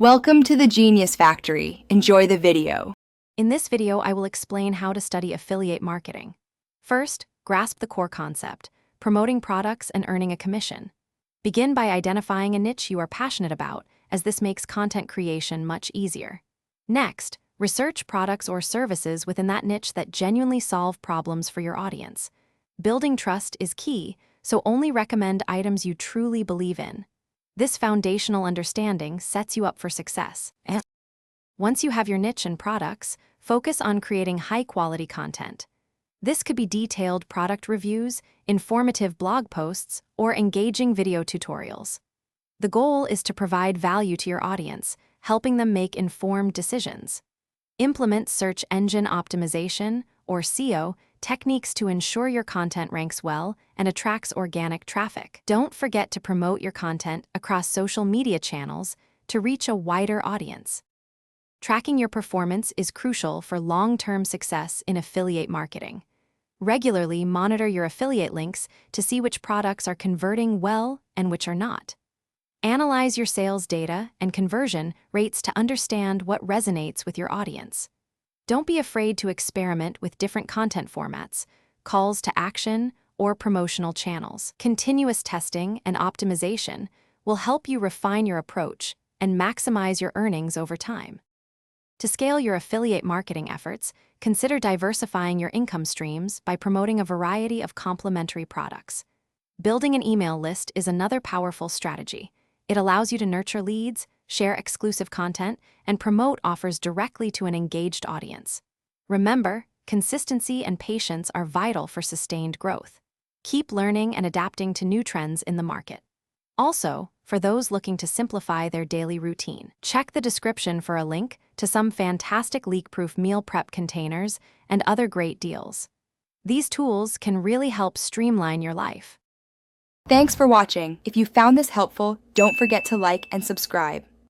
Welcome to the Genius Factory. Enjoy the video. In this video, I will explain how to study affiliate marketing. First, grasp the core concept, promoting products and earning a commission. Begin by identifying a niche you are passionate about, as this makes content creation much easier. Next, research products or services within that niche that genuinely solve problems for your audience. Building trust is key, so only recommend items you truly believe in. This foundational understanding sets you up for success. Once you have your niche and products, focus on creating high-quality content. This could be detailed product reviews, informative blog posts, or engaging video tutorials. The goal is to provide value to your audience, helping them make informed decisions. Implement search engine optimization, or SEO, techniques to ensure your content ranks well and attracts organic traffic. Don't forget to promote your content across social media channels to reach a wider audience. Tracking your performance is crucial for long-term success in affiliate marketing. Regularly monitor your affiliate links to see which products are converting well and which are not. Analyze your sales data and conversion rates to understand what resonates with your audience. Don't be afraid to experiment with different content formats, calls to action, or promotional channels. Continuous testing and optimization will help you refine your approach and maximize your earnings over time. To scale your affiliate marketing efforts, consider diversifying your income streams by promoting a variety of complementary products. Building an email list is another powerful strategy. It allows you to nurture leads, share exclusive content, and promote offers directly to an engaged audience. Remember, consistency and patience are vital for sustained growth. Keep learning and adapting to new trends in the market. Also, for those looking to simplify their daily routine, check the description for a link to some fantastic leak-proof meal prep containers and other great deals. These tools can really help streamline your life. Thanks for watching. If you found this helpful, don't forget to like and subscribe.